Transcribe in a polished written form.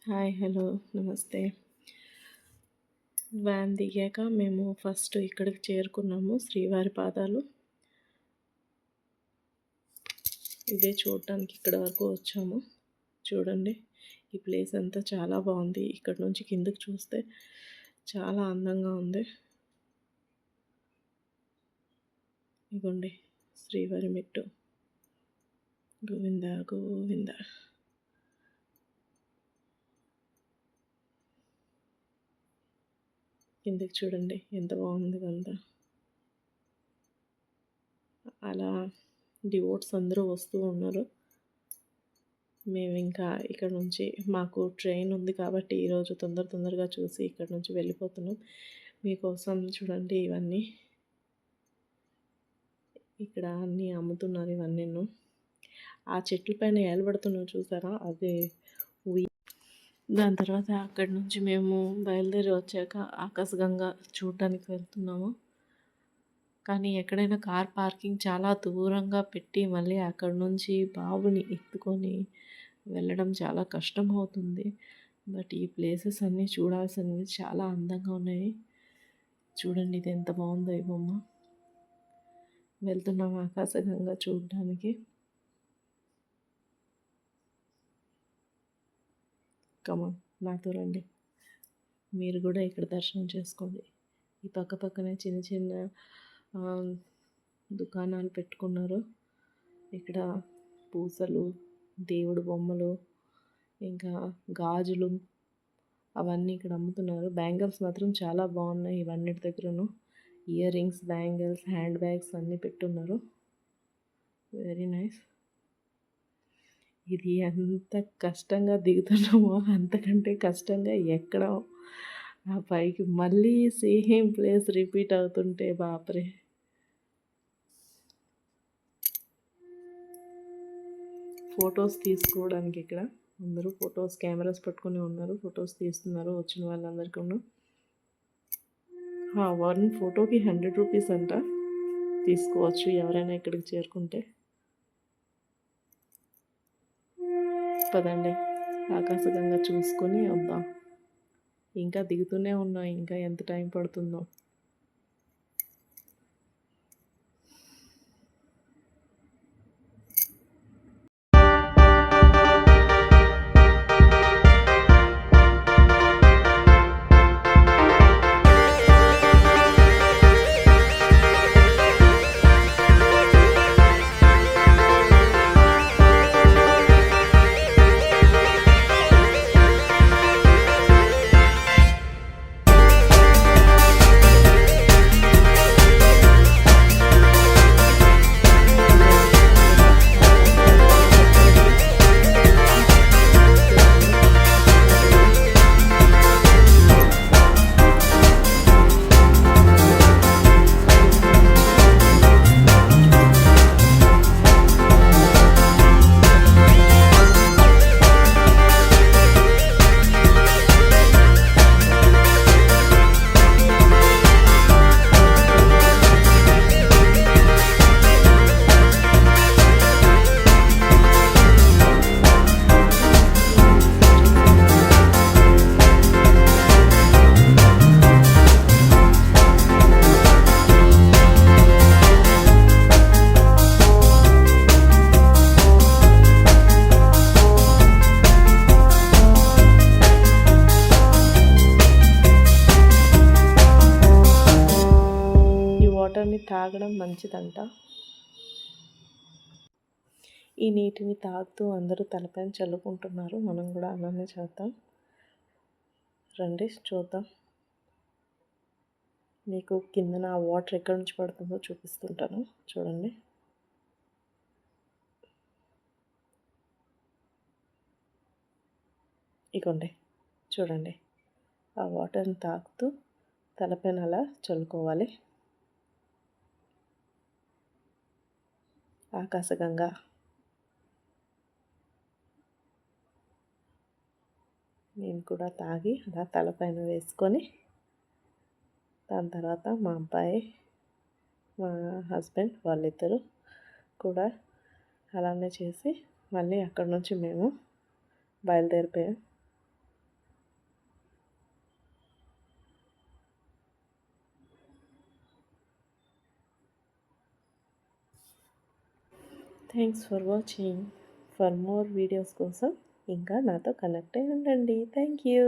Hi hello నమస్తే. Van దిగాక మేము ఫస్ట్ ఇక్కడికి చేరుకున్నాము. శ్రీవారి పాదాలు ఇదే చూడటానికి ఇక్కడ వరకు వచ్చాము. చూడండి, ఈ ప్లేస్ అంతా చాలా బాగుంది. ఇక్కడ నుంచి కిందకి చూస్తే చాలా అందంగా ఉంది. ఇదిగోండి శ్రీవారి మెట్టు. గోవింద గోవింద. కిందకి చూడండి ఎంత బాగుంది అంతా. అలా డివోట్స్ అందరూ వస్తూ ఉన్నారు. మేము ఇంకా ఇక్కడ నుంచి మాకు ట్రైన్ ఉంది కాబట్టి ఈరోజు తొందరగా చూసి ఇక్కడ నుంచి వెళ్ళిపోతున్నాం. మీకోసం చూడండి ఇవన్నీ ఇక్కడ అన్నీ అమ్ముతున్నారు. ఇవన్నీ ఆ చెట్ల పైన ఏలబడుతున్నాం చూసారా, అదే దాని తర్వాత అక్కడి నుంచి మేము బయలుదేరి వచ్చాక ఆకాశగంగా చూడటానికి వెళ్తున్నాము. కానీ ఎక్కడైనా కార్ పార్కింగ్ చాలా దూరంగా పెట్టి మళ్ళీ అక్కడ నుంచి బాబుని ఎత్తుకొని వెళ్ళడం చాలా కష్టం అవుతుంది. బట్ ఈ ప్లేసెస్ అన్నీ చూడాల్సినవి చాలా అందంగా ఉన్నాయి. చూడండి ఇది ఎంత బాగుందో ఈ బొమ్మ. వెళ్తున్నాము ఆకాశగంగా చూడడానికి. కమాన్ నాతో రండి, మీరు కూడా ఇక్కడ దర్శనం చేసుకోండి. ఈ పక్కనే చిన్న చిన్న దుకాణాలు పెట్టుకున్నారు. ఇక్కడ పూసలు, దేవుడు బొమ్మలు, ఇంకా గాజులు అవన్నీ ఇక్కడ అమ్ముతున్నారు. బ్యాంగిల్స్ మాత్రం చాలా బాగున్నాయి. ఇవన్నిటి దగ్గరను earrings, bangles, handbags అన్నీ పెట్టున్నారు. Very nice. ఇది ఎంత కష్టంగా దిగుతున్నామో అంతకంటే కష్టంగా ఎక్కడం. ఆ పైకి మళ్ళీ సేమ్ ప్లేస్ రిపీట్ అవుతుంటే బాప్రే. ఫొటోస్ తీసుకోవడానికి ఇక్కడ అందరూ కెమెరాస్ పట్టుకొని ఉన్నారు. ఫొటోస్ తీస్తున్నారు వచ్చిన వాళ్ళందరికీ. 1 ఫోటోకి 100 రూపీస్ అంట. తీసుకోవచ్చు ఎవరైనా ఇక్కడికి చేరుకుంటే. పదండి ఆకాశగంగా చూసుకొని వద్దాం. ఇంకా దిగుతూనే ఉన్నాం, ఇంకా ఎంత టైం పడుతుందో. వాటర్ని తాగడం మంచిదంట. ఈ నీటిని తాగుతూ అందరూ తలపైన చల్లుకుంటున్నారు. మనం కూడా అలానే చేద్దాం. రండి చూద్దాం. మీకు కిందన ఆ వాటర్ ఎక్కడి నుంచి పడుతుందో చూపిస్తుంటాను. చూడండి. ఇగోండి చూడండి, ఆ వాటర్ని తాగుతూ తలపైన అలా చల్లుకోవాలి. ఆకాశగంగా నేను కూడా తాగి అలా తలపైన వేసుకొని, దాని తర్వాత మా అబ్బాయి, మా హస్బెండ్ వాళ్ళిద్దరూ కూడా అలానే చేసి మళ్ళీ అక్కడి నుంచి మేము బయలుదేరిపోయాం. Thanks for watching. For more videos కోసం ఇంకా నాతో కనెక్ట్ అయి ఉండండి. Thank you.